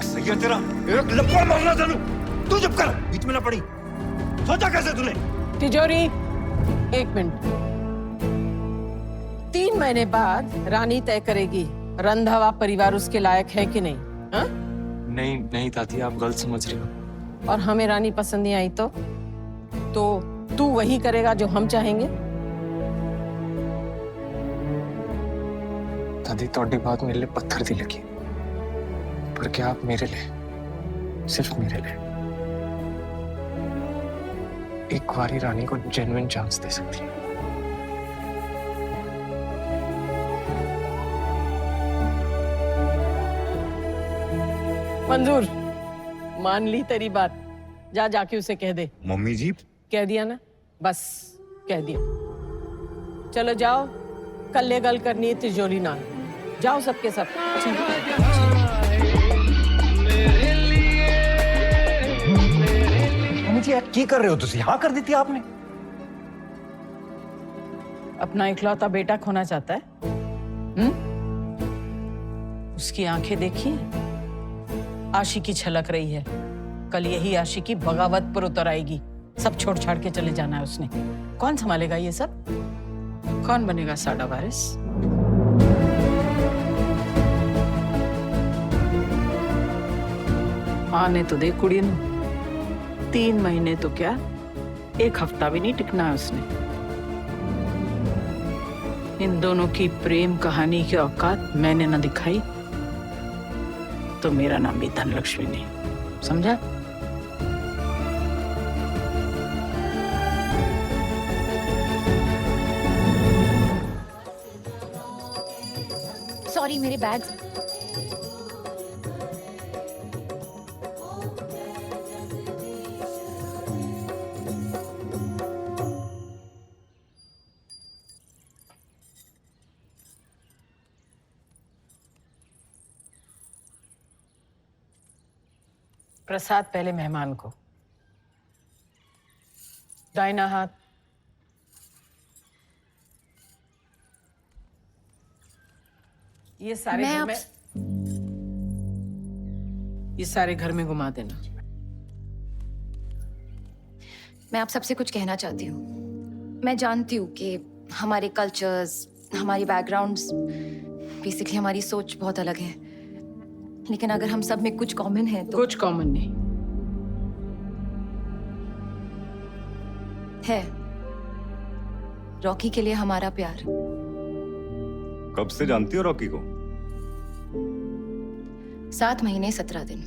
दिमाग सही है तेरा? एक लपड़ मारना जानू। तू चुप कर, बीच में ना पड़ी। सोचा कैसे तूने? तिजोरी, 1 मिनट। 3 महीने बाद रानी तय करेगी रंधावा परिवार उसके लायक है कि नहीं। हा? नहीं नहीं दादी, आप गलत समझ रही हो। और हमें रानी पसंद नहीं आई तो तू वही करेगा जो हम चाहेंगे। दादी थोड़ी बात मेरे लिए पत्थर दी लगी, पर क्या आप मेरे लिए, सिर्फ मेरे लिए एक बारी रानी को जेन्युइन चांस दे सकती हैं? मंजूर, मान ली तेरी बात। जा जाके उसे कह दे। मम्मी जी, कह दिया ना, बस कह दिया। चलो जाओ, कल गल करनी है तिजोरी नाल। जाओ सबके सब। मम्मी जी की कर रहे हो तुसी? हाँ कर दी थी आपने। अपना इकलौता बेटा खोना चाहता है? उसकी आंखें देखी, आशिकी छलक रही है। कल यही आशिकी बगावत पर उतर आएगी। सब छोड़ छाड़ के चले जाना है उसने। कौन संभालेगा ये सब? कौन बनेगा साडा वारिस? आने तो दे कुड़ी नू। 3 महीने तो क्या, 1 हफ्ता भी नहीं टिकना है उसने। इन दोनों की प्रेम कहानी की औकात मैंने न दिखाई तो मेरा नाम भी धनलक्ष्मी नहीं। समझा? सॉरी, मेरे बैग। प्रसाद पहले मेहमान को। दाहिना हाथ। ये सारे घर में, ये सारे घर में घुमा देना। मैं आप सबसे कुछ कहना चाहती हूँ। मैं जानती हूँ कि हमारे कल्चर्स, हमारी बैकग्राउंड्स, बेसिकली हमारी सोच बहुत अलग है। लेकिन अगर हम सब में कुछ कॉमन है तो कुछ कॉमन नहीं है। रॉकी के लिए हमारा प्यार। कब से जानती हो रॉकी को? 7 महीने 17 दिन।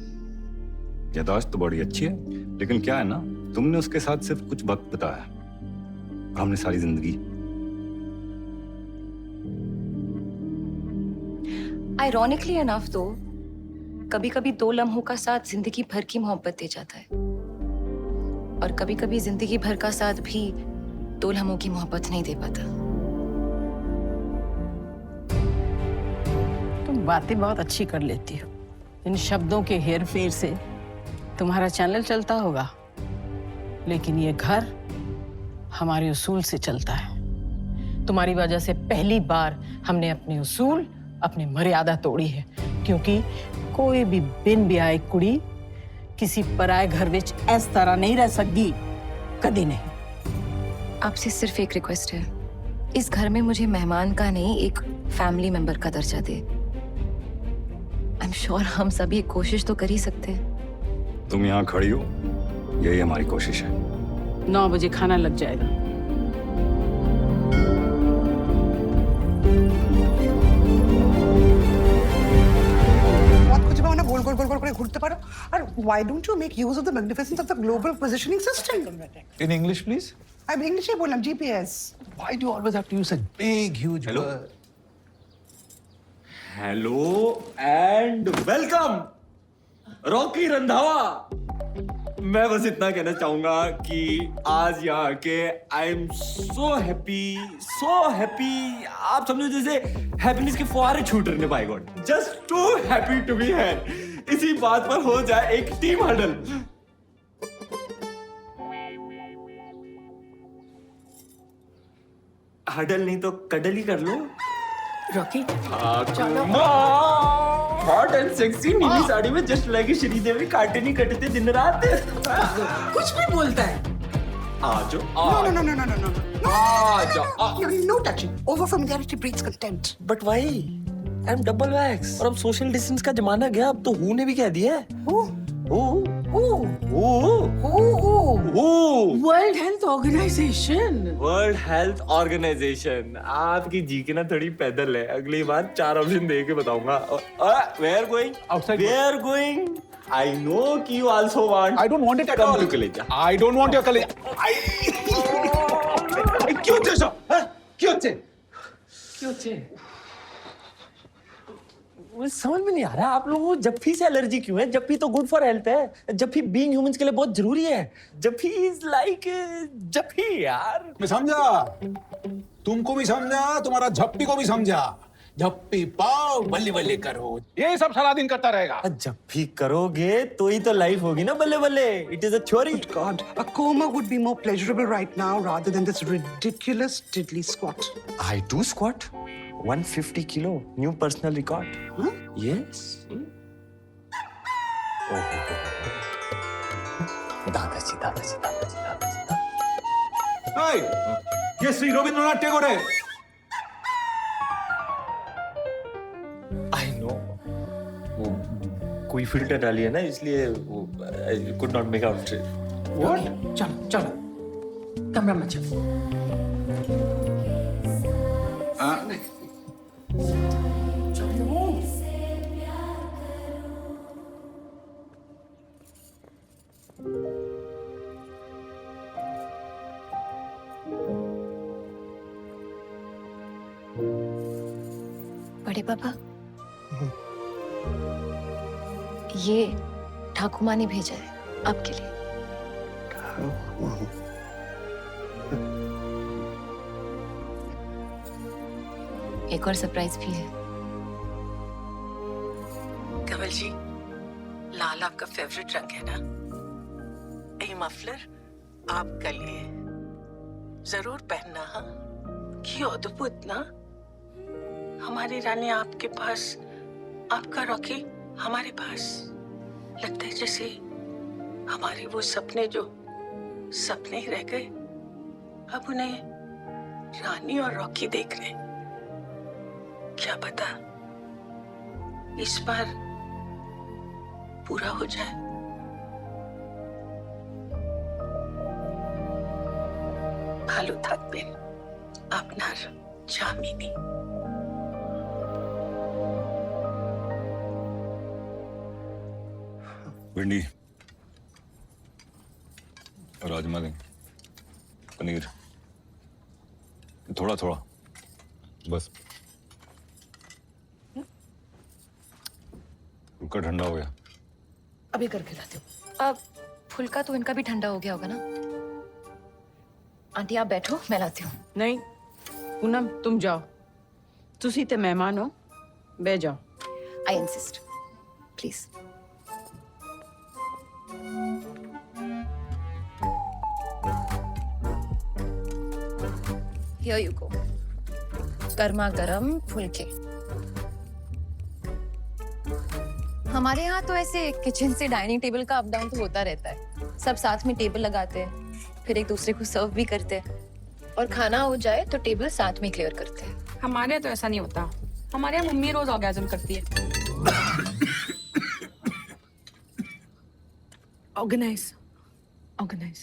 याददाश्त तो बड़ी अच्छी है, लेकिन क्या है ना, तुमने उसके साथ सिर्फ कुछ वक्त बिताया, हमने सारी जिंदगी। आयरॉनिकली इनफ तो कभी कभी 2 लम्हों का साथ जिंदगी भर की मोहब्बत दे जाता है, और कभी कभी जिंदगी भर का साथ भी 2 लम्हों की मोहब्बत नहीं दे पाता। तुम बातें बहुत अच्छी कर लेती हो। इन शब्दों के हेर फेर से तुम्हारा चैनल चलता होगा, लेकिन ये घर हमारे उसूल से चलता है। तुम्हारी वजह से पहली बार हमने अपने उसूल, अपनी मर्यादा तोड़ी है। क्योंकि कोई भी बिन ब्याह कुड़ी किसी पराए घर विच इस तरह नहीं रह सकती, कभी नहीं। आपसे सिर्फ एक रिक्वेस्ट है, इस घर में मुझे मेहमान का नहीं, एक फैमिली मेंबर का दर्जा दे। आई एम श्योर हम सभी एक कोशिश तो कर ही सकते हैं। तुम यहाँ खड़ी हो, यही हमारी कोशिश है। 9 बजे खाना लग जाएगा। गोल गोल गोल गोल করে ঘুরতে পারো। আর why don't you make use of the magnificence of the global positioning system? In English, please. I'm English ही बोलना, GPS. Why do you always have to use such big, huge Hello? word? Hello and welcome Rocky Randhawa. मैं बस इतना कहना चाहूंगा कि आज यहाँ आके आई एम सो हैप्पी। आप समझो जैसे हैप्पीनेस के फुहारे छूट रहे by God. Just to happy to be here. इसी बात पर हो जाए एक टीम हडल। हडल नहीं तो कडल ही कर लो। रॉकी, चलो। हॉट एंड सेक्सी नीली साड़ी में जस्ट लाइक श्रीदेवी काटे नहीं कटते दिन रात। कुछ भी बोलता है। आ जाओ No, no. आ जाओ। No touching. Over familiarity breeds contempt. But भाई आई एम डबल वैक्स और अब सोशल डिस्टेंस का जमाना गया, अब तो हु ने भी कह दिया है। World Health Organization. World Health Organization आपकी जी के ना थोड़ी पैदल है, अगली बार 4 ऑप्शन दे के बताऊंगा। Where going Outside. Where going I know कि you also want I don't want it at Come all. to कलेजा। I don't want your कलेजा। क्यों थे सब? क्यों थे? मुझे समझ में नहीं आ रहा आप लोगों को जप्फी से एलर्जी क्यों है? जप्फी तो गुड फॉर हेल्थ है, जप्फी बीइंग ह्यूमंस के लिए बहुत जरूरी है। जप्फी इज लाइक जप्फी यार। मैं समझा, तुमको भी समझा, तुम्हारा झप्पी को भी समझा। झप्पी पाओ, बल्ले बल्ले करो, ये सब सारा दिन करता रहेगा। जप्फी करोगे तो ही तो लाइफ होगी ना बल्ले बल्ले। It is a theory. God, a coma would be more pleasurable right now rather than this ridiculous diddly squat. I do squat 150 kilo, new personal record. Huh? Yes. दादाजी दादाजी दादाजी दादाजी। Hey, ये श्री रविंद्रनाथ टैगोर है। I know. वो कोई filter डाली है ना, इसलिए वो I could not make out it. What? चलो कमरा में चलो। बड़े पापा, ये ठाकुर माँ ने भेजा है आपके लिए। एक और सरप्राइज भी है। कमल जी, लाल आपका फेवरेट रंग है ना? ये मफलर आपका लिए जरूर पहनना। हाँ, क्यों अद्भुत ना? हमारी रानी आपके पास, आपका रॉकी हमारे पास। लगता है जैसे हमारे वो सपने जो सपने ही रह गए, अब उन्हें रानी और रॉकी देख रहे हैं। क्या पता इस बार पूरा हो जाए। ভালো থাকবেন আপনার জামিনী। भिंडी, राजमा दें, पनीर, थोड़ा थोड़ा बस। फुल्का ठंडा हो गया। अभी करके लाती हूँ। अब फुल्का तो इनका भी ठंडा हो गया होगा ना? आंटी आप बैठो, मैं लाती हूँ। नहीं पूनम, तुम जाओ, तुसी ते मेहमान हो, बह जाओ। I insist, please. Here you go. गर्मा गर्म फुलके। हमारे यहाँ तो ऐसे किचन से डाइनिंग टेबल का अप डाउन तो होता रहता है। सब साथ में टेबल लगाते हैं, फिर एक दूसरे को सर्व भी करते हैं, और खाना हो जाए तो टेबल साथ में क्लियर करते हैं। हमारे यहाँ तो ऐसा नहीं होता। हमारे यहाँ मम्मी रोज ऑर्गेज्म करती है। Organise organise.